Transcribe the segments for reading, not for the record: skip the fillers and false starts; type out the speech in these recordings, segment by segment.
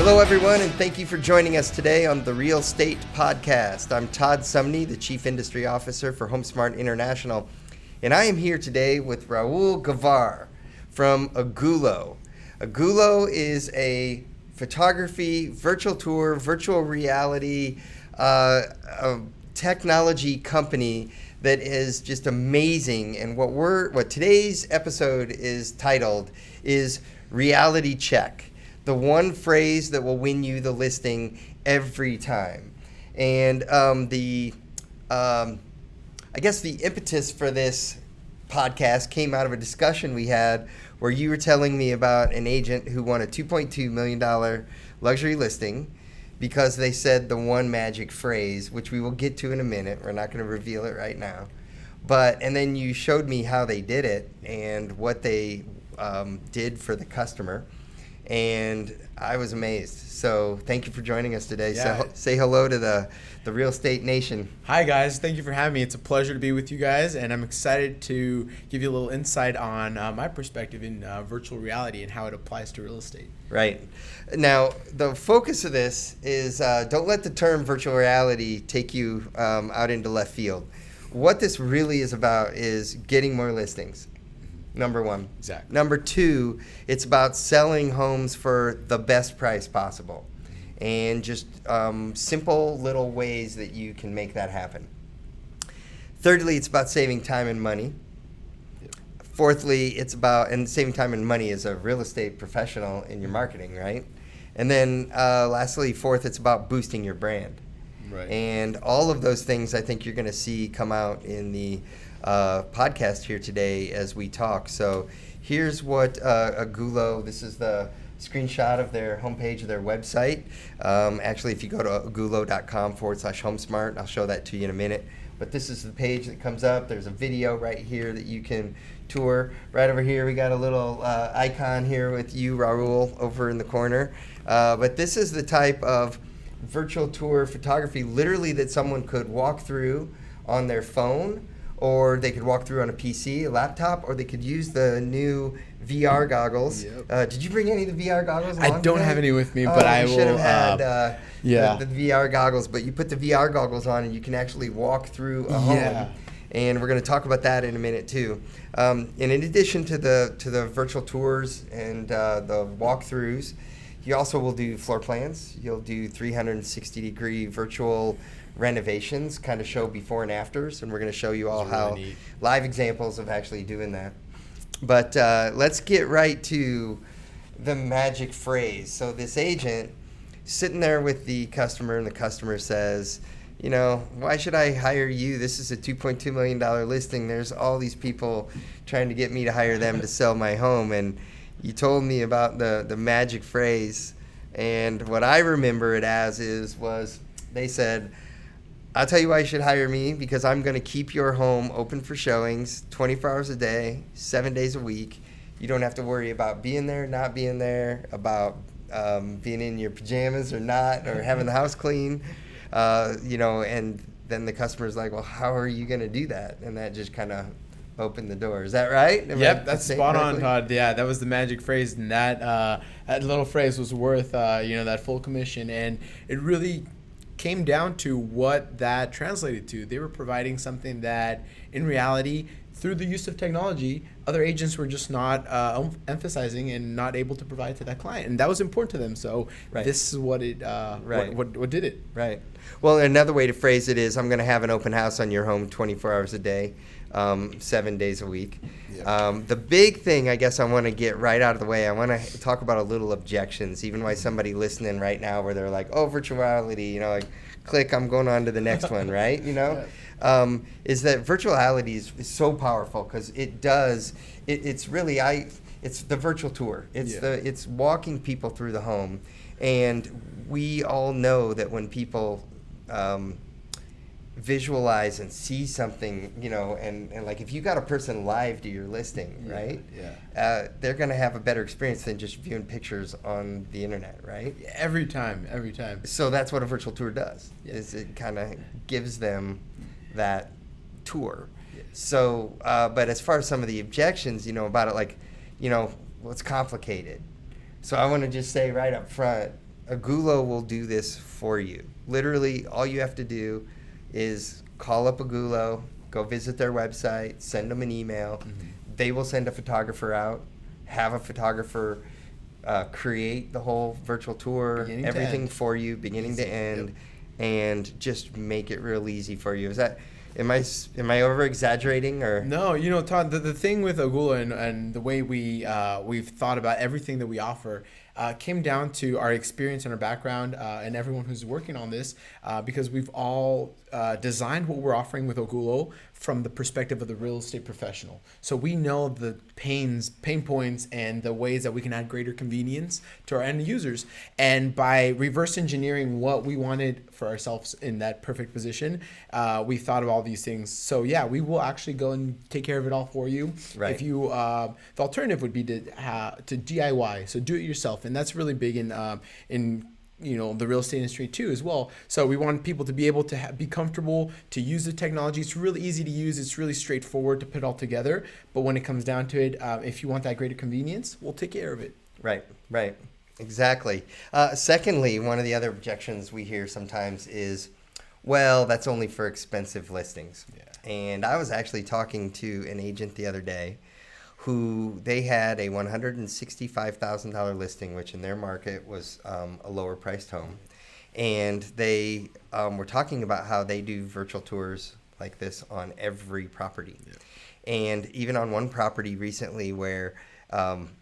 Hello, everyone, and thank you for joining us today on the Real Estate Podcast. I'm Todd Sumney, the Chief Industry Officer for HomeSmart International, and I am here today with Raul Gavar from Ogulo. Ogulo is a photography, virtual tour, virtual reality technology company that is just amazing. And what today's episode is titled is Reality Check. The one phrase that will win you the listing every time. And I guess the impetus for this podcast came out of a discussion we had where you were telling me about an agent who won a $2.2 million luxury listing because they said the one magic phrase, which we will get to in a minute. We're not going to reveal it right now. And then you showed me how they did it and what they did for the customer. And I was amazed. So thank you for joining us today. Yeah. So say hello to the Real Estate Nation. Hi, guys. Thank you for having me. It's a pleasure to be with you guys, and I'm excited to give you a little insight on my perspective in virtual reality and how it applies to real estate. Right. Now, the focus of this is don't let the term virtual reality take you out into left field. What this really is about is getting more listings. Number one. Exactly. Number two, it's about selling homes for the best price possible. And just simple little ways that you can make that happen. Thirdly, it's about saving time and money. Yep. Fourthly, it's about, and saving time and money as a real estate professional in your marketing, right? And then lastly, fourth, it's about boosting your brand. Right. And all of those things I think you're going to see come out in the podcast here today as we talk. So here's what Ogulo, this is the screenshot of their homepage of their website. Actually, if you go to ogulo.com/HomeSmart, I'll show that to you in a minute. But this is the page that comes up. There's a video right here that you can tour. Right over here, we got a little icon here with you, Raul, over in the corner. But this is the type of virtual tour photography, literally, that someone could walk through on their phone, or they could walk through on a PC, a laptop, or they could use the new VR goggles. Yep. Did you bring any of the VR goggles along I don't today? have any with me, but I will. You should have had the VR goggles, but you put the VR goggles on and you can actually walk through a home. And we're going to talk about that in a minute too. And in addition to the virtual tours and the walkthroughs, you also will do floor plans. You'll do 360-degree virtual renovations, kind of show before and afters, and we're going to show you all how live examples of actually doing that. But let's get right to the magic phrase. So this agent sitting there with the customer, and the customer says, you know, why should I hire you? This is a $2.2 million listing. There's all these people trying to get me to hire them to sell my home. And you told me about the magic phrase. And what I remember it as was they said, I'll tell you why you should hire me, because I'm going to keep your home open for showings 24 hours a day, 7 days a week. You don't have to worry about being there, not being there, about being in your pajamas or not, or having the house clean. And then the customer's like, well, how are you going to do that? And that just kind of opened the door. Is that right? Yep, that's spot on, Todd. Yeah, that was the magic phrase, and that little phrase was worth that full commission. And it really came down to what that translated to. They were providing something that, in reality, through the use of technology, other agents were just not emphasizing and not able to provide to that client, and that was important to them. So This is what it what did it. Right. Well, another way to phrase it is, I'm going to have an open house on your home 24 hours a day, 7 days a week. Yep. The big thing I guess I want to get right out of the way, I want to talk about a little objections, even why somebody listening right now where they're like, oh, virtual reality, like, click, I'm going on to the next one, right? Is that virtuality is so powerful because it's the virtual tour. It's walking people through the home. And we all know that when people visualize and see something, and like if you got a person live to your listing, right? Yeah. They're going to have a better experience than just viewing pictures on the internet, right? Every time. So that's what a virtual tour does, is it kind of gives them that tour. Yes. So, but as far as some of the objections, about it, like, well, it's complicated. So I want to just say right up front, Ogulo will do this for you. Literally, all you have to do is call up Ogulo, go visit their website, send them an email. Mm-hmm. They will send a photographer out, have a photographer create the whole virtual tour, everything for you, beginning to end, and just make it real easy for you. Is that... Am I over exaggerating or no? Todd, the thing with Ogulo and the way we've thought about everything that we offer came down to our experience and our background and everyone who's working on this because we've all designed what we're offering with Ogulo from the perspective of the real estate professional. So we know the pain points and the ways that we can add greater convenience to our end users. And by reverse engineering what we wanted for ourselves in that perfect position, we thought of all these things. So yeah, we will actually go and take care of it all for you. Right. If you, the alternative would be to DIY, so do it yourself, and that's really big in the real estate industry too as well. So we want people to be able to be comfortable to use the technology. It's really easy to use. It's really straightforward to put all together. But when it comes down to it, if you want that greater convenience, we'll take care of it. Right. Exactly. Secondly, one of the other objections we hear sometimes is, well, that's only for expensive listings. Yeah. And I was actually talking to an agent the other day who they had a $165,000 listing, which in their market was a lower priced home. And they were talking about how they do virtual tours like this on every property. Yeah. And even on one property recently where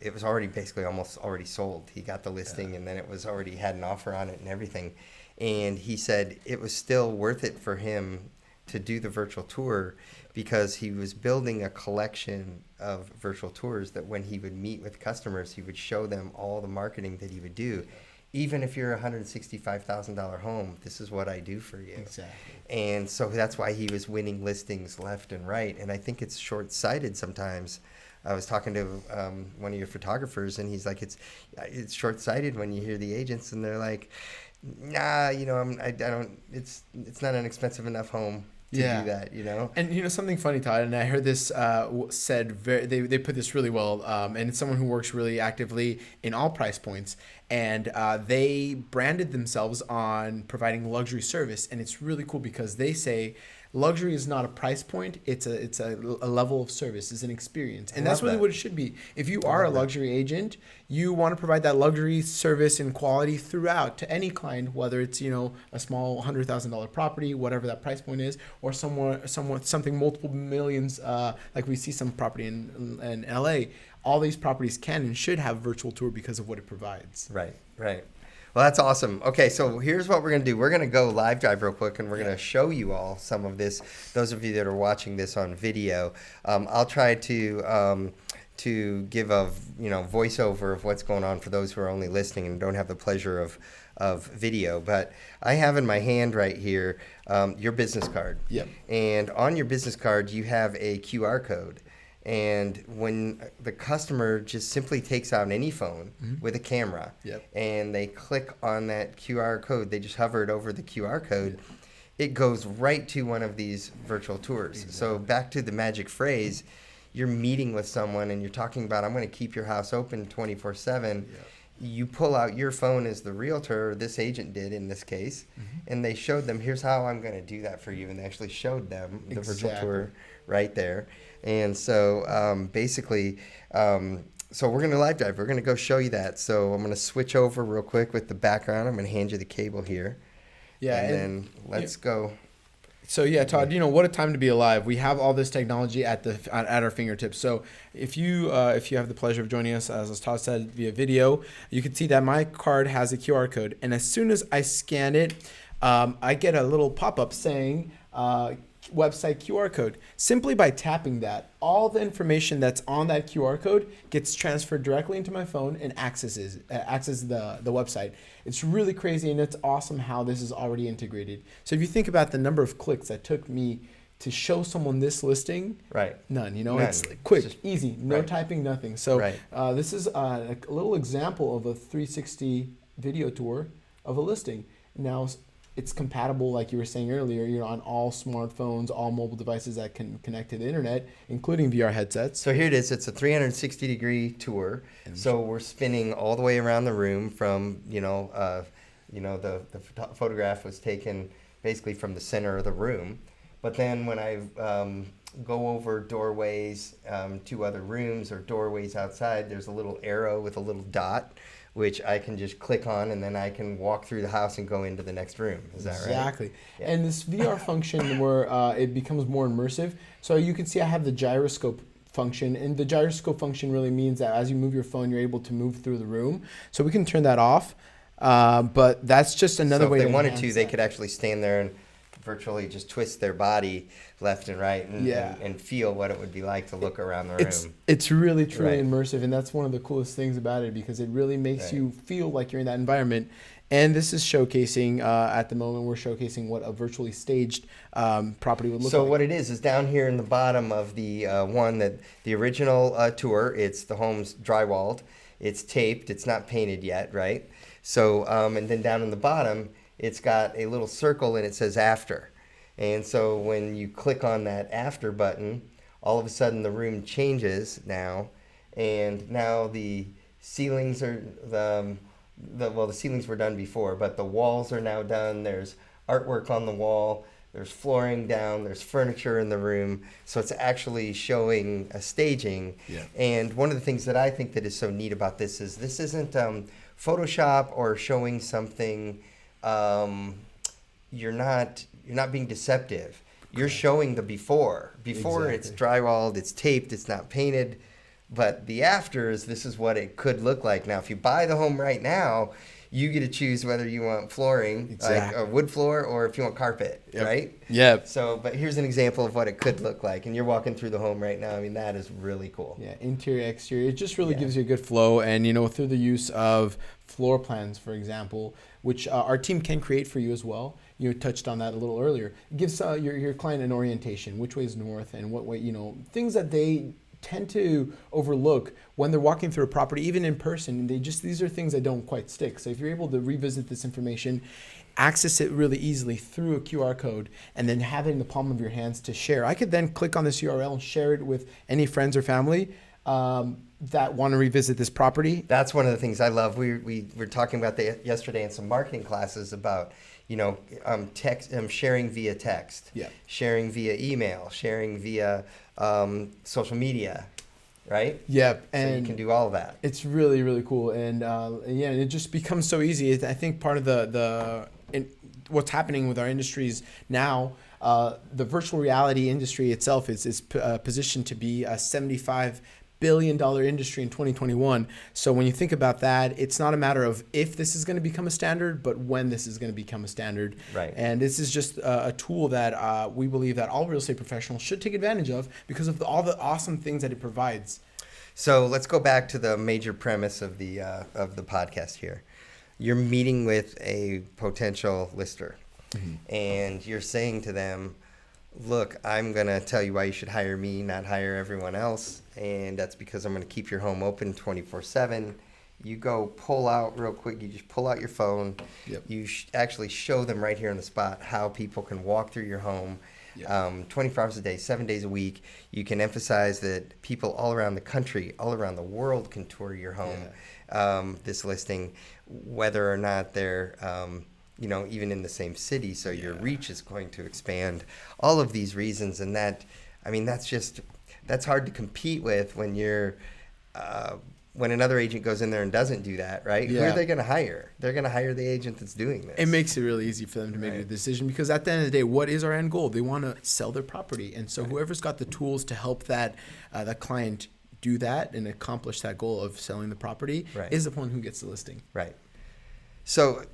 it was already basically almost already sold. He got the listing and then it was already had an offer on it and everything. And he said it was still worth it for him to do the virtual tour because he was building a collection of virtual tours that when he would meet with customers, he would show them all the marketing that he would do. Even if you're a $165,000 home, this is what I do for you. Exactly. And so that's why he was winning listings left and right. And I think it's short-sighted sometimes. I was talking to one of your photographers, and he's like, it's short-sighted when you hear the agents, and they're like, nah, I don't. It's not an expensive enough home to do that, And something funny, Todd, and I heard this said. They put this really well, and it's someone who works really actively in all price points, and they branded themselves on providing luxury service, and it's really cool because they say luxury is not a price point; it's a level of service, it's an experience, and that's really what it should be. If you are a luxury agent, you want to provide that luxury service and quality throughout to any client, whether it's a small $100,000 property, whatever that price point is, or something multiple millions, like we see some property in LA. All these properties can and should have a virtual tour because of what it provides. Right. Well, that's awesome. Okay, so here's what we're going to do. We're going to go live drive real quick, and we're going to show you all some of this. Those of you that are watching this on video, I'll try to give a voiceover of what's going on for those who are only listening and don't have the pleasure of video. But I have in my hand right here your business card. Yep. And on your business card, you have a QR code. And when the customer just simply takes out any phone with a camera and they click on that QR code, they just hover it over the QR code, it goes right to one of these virtual tours. Exactly. So back to the magic phrase, you're meeting with someone and you're talking about, I'm going to keep your house open 24/7. You pull out your phone as the realtor, this agent did in this case, and they showed them, here's how I'm going to do that for you. And they actually showed them the virtual tour right there. And so basically, so we're going to live drive. We're going to go show you that. So I'm going to switch over real quick with the background. I'm going to hand you the cable here. Yeah. And then let's go. So yeah, Todd, what a time to be alive. We have all this technology at our fingertips. So if you have the pleasure of joining us, as Todd said, via video, you can see that my card has a QR code. And as soon as I scan it, I get a little pop-up saying, website QR code. Simply by tapping that, all the information that's on that QR code gets transferred directly into my phone and accesses the website. It's really crazy, and it's awesome how this is already integrated. So if you think about the number of clicks that took me to show someone this listing, none. None. It's quick, just easy, no typing, nothing. So this is a little example of a 360 video tour of a listing. Now, it's compatible, like you were saying earlier, on all smartphones, all mobile devices that can connect to the internet, including VR headsets. So here it is. It's a 360-degree tour. So we're spinning all the way around the room from, the photograph was taken basically from the center of the room. But then when I go over doorways to other rooms or doorways outside, there's a little arrow with a little dot, which I can just click on, and then I can walk through the house and go into the next room. Is that right? Exactly. Yeah. And this VR function where it becomes more immersive. So you can see I have the gyroscope function, and the gyroscope function really means that as you move your phone, you're able to move through the room. So we can turn that off, but that's just another way. So if they wanted to, they could actually stand there and virtually just twist their body left and right and feel what it would be like to look around the room. It's really, truly immersive, and that's one of the coolest things about it because it really makes you feel like you're in that environment. And this is showcasing, at the moment, we're showcasing what a virtually staged property would look like. So what it is down here in the bottom of the one that the original tour, it's the home's drywalled, it's taped, it's not painted yet, right? So, and then down in the bottom, it's got a little circle and it says after. And so when you click on that after button, all of a sudden the room changes now. And now the ceilings are, the ceilings were done before, but the walls are now done. There's artwork on the wall. There's flooring down. There's furniture in the room. So it's actually showing a staging. Yeah. And one of the things that I think that is so neat about this isn't Photoshop or showing something. You're not being deceptive. You're showing the before. Before it's drywalled, it's taped, it's not painted. But the afters, this is what it could look like. Now, if you buy the home right now, you get to choose whether you want flooring, like a wood floor, or if you want carpet, right? Yep. So, but here's an example of what it could look like. And you're walking through the home right now. I mean, that is really cool. Yeah, interior, exterior. It just really gives you a good flow. And, through the use of floor plans, for example, which our team can create for you as well. You touched on that a little earlier. It gives your client an orientation, which way is north and what way, things that they tend to overlook when they're walking through a property, even in person. These are things that don't quite stick. So if you're able to revisit this information, access it really easily through a QR code, and then have it in the palm of your hands to share. I could then click on this URL and share it with any friends or family that want to revisit this property. That's one of the things I love. We were talking about that yesterday in some marketing classes about text, sharing via text, sharing via email, sharing via social media, right? Yep. So you can do all of that. It's really, really cool. And it just becomes so easy. I think part of what's happening with our industries now, the virtual reality industry itself is positioned to be a $75 billion industry in 2021. So when you think about that, it's not a matter of if this is going to become a standard, but when this is going to become a standard. Right. And this is just a tool that we believe that all real estate professionals should take advantage of because of all the awesome things that it provides. So let's go back to the major premise of the podcast here. You're meeting with a potential lister, and you're saying to them, look, I'm going to tell you why you should hire me, not hire everyone else. And that's because I'm going to keep your home open 24/7. You go pull out real quick. You just pull out your phone. Yep. You actually show them right here on the spot how people can walk through your home 24 hours a day, 7 days a week. You can emphasize that people all around the country, all around the world can tour your home, this listing, whether or not they're even in the same city, so your reach is going to expand. All of these reasons, and that's hard to compete with when you're when another agent goes in there and doesn't do that, right? Yeah. Who are they going to hire? They're going to hire the agent that's doing this. It makes it really easy for them to make a decision because at the end of the day, what is our end goal? They want to sell their property, and so whoever's got the tools to help that client do that and accomplish that goal of selling the property is the one who gets the listing. Right. So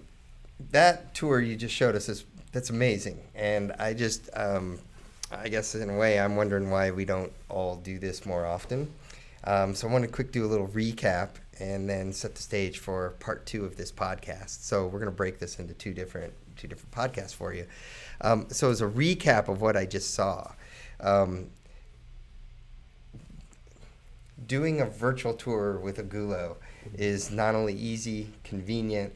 that tour you just showed us that's amazing, and I just I guess in a way I'm wondering why we don't all do this more often. So I want to do a little recap and then set the stage for part 2 of this podcast. So we're going to break this into two different podcasts for you. So as a recap of what I just saw, doing a virtual tour with Ogulo is not only easy, convenient,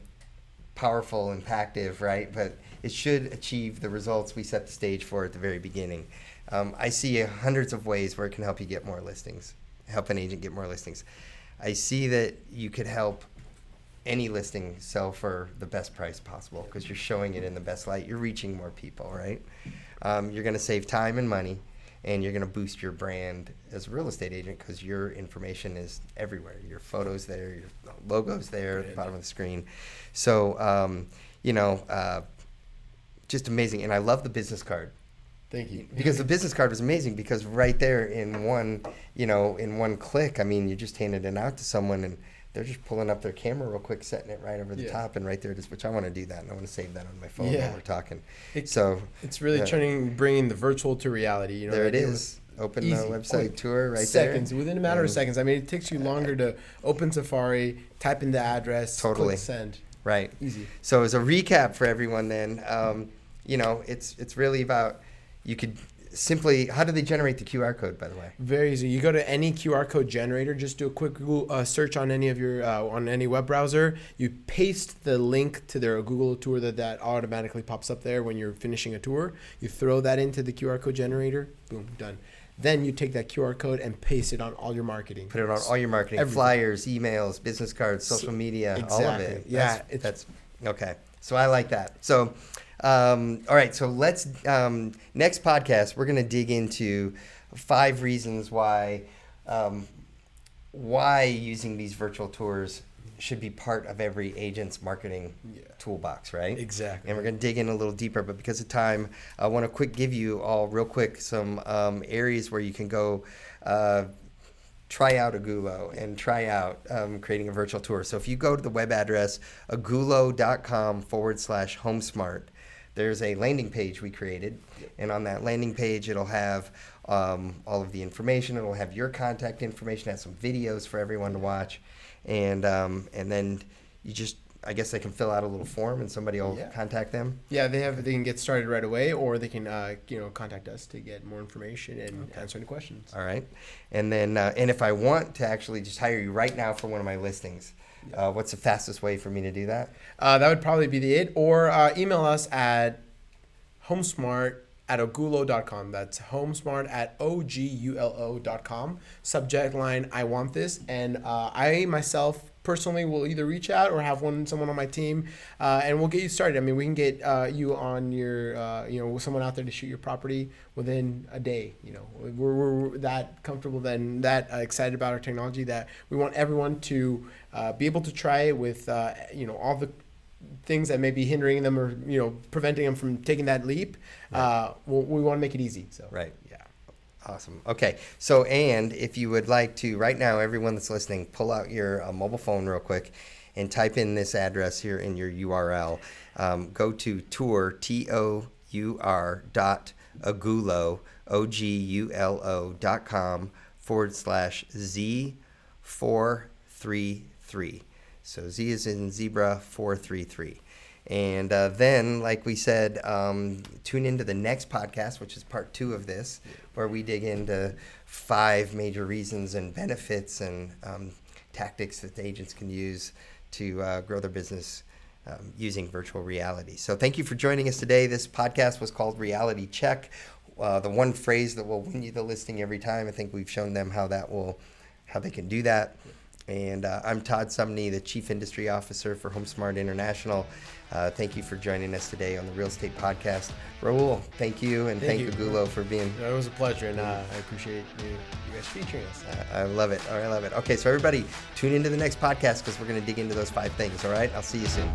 powerful, impactful, right? But it should achieve the results we set the stage for at the very beginning. I see hundreds of ways where it can help you get more listings, help an agent get more listings. I see that you could help any listing sell for the best price possible because you're showing it in the best light. You're reaching more people, right? You're going to save time and money, and you're going to boost your brand as a real estate agent because your information is everywhere. Your photos there, your logo's there at the bottom of the screen. So, just amazing. And I love the business card. Thank you. Because the business card was amazing because right there in one click, I mean, you just handed it out to someone and they're just pulling up their camera real quick, setting it right over the top, and right there it is, which I want to do that, and I want to save that on my phone while we're talking. It's really bringing the virtual to reality. There it is. Open the website tour right seconds, there. Within a matter of seconds. I mean, it takes you longer to open Safari, type in the address, click send. Right. Easy. So as a recap for everyone then, it's really about, you could simply, how do they generate the QR code, by the way? Very easy. You go to any QR code generator, just do a quick Google search on any of your on any web browser. You paste the link to their Ogulo tour that automatically pops up there when you're finishing a tour. You throw that into the QR code generator. Boom, done. Then you take that QR code and paste it on all your marketing. Put it on all your marketing, everything. Flyers, emails, business cards, social media, exactly. All of it. Yeah, that's okay. So I like that. So. All right, so let's next podcast we're going to dig into 5 reasons why using these virtual tours should be part of every agent's marketing toolbox, right? Exactly. And we're going to dig in a little deeper, but because of time, I want to give you all real quick some areas where you can go try out Ogulo and try out creating a virtual tour. So if you go to the web address ogulo.com/HomeSmart, there's a landing page we created, and on that landing page it'll have all of the information. It'll have your contact information, have some videos for everyone to watch, and then you just, I guess they can fill out a little form and somebody will contact them. Yeah, they can get started right away, or they can contact us to get more information and answer any questions. All right, and then and if I want to actually just hire you right now for one of my listings, what's the fastest way for me to do that? That would probably be it. Or email us at HomeSmart@ogulo.com. That's HomeSmart@ogulo.com. Subject line, I want this. And I myself personally will either reach out or have someone on my team, and we'll get you started. I mean, we can get you on your, someone out there to shoot your property within a day. We're that comfortable and that excited about our technology that we want everyone to be able to try it with, all the things that may be hindering them or, preventing them from taking that leap. Right. We want to make it easy. So right. Yeah. Awesome. Okay. So, and if you would like to, right now, everyone that's listening, pull out your mobile phone real quick and type in this address here in your URL. Go to tour, TOUR.ogulo, OGULO.com/Z433. So Z is in zebra 433. And then, like we said, tune into the next podcast, which is part 2 of this, where we dig into 5 major reasons and benefits and tactics that the agents can use to grow their business using virtual reality. So thank you for joining us today. This podcast was called Reality Check. The one phrase that will win you the listing every time. I think we've shown them how they can do that. And I'm Todd Sumney, the Chief Industry Officer for HomeSmart International. Thank you for joining us today on the Real Estate Podcast. Raul, thank you, and thank Ogulo for being... It was a pleasure, and I appreciate you guys featuring us. I love it. All right, I love it. Okay, so everybody, tune into the next podcast because we're going to dig into those 5 things, all right? I'll see you soon.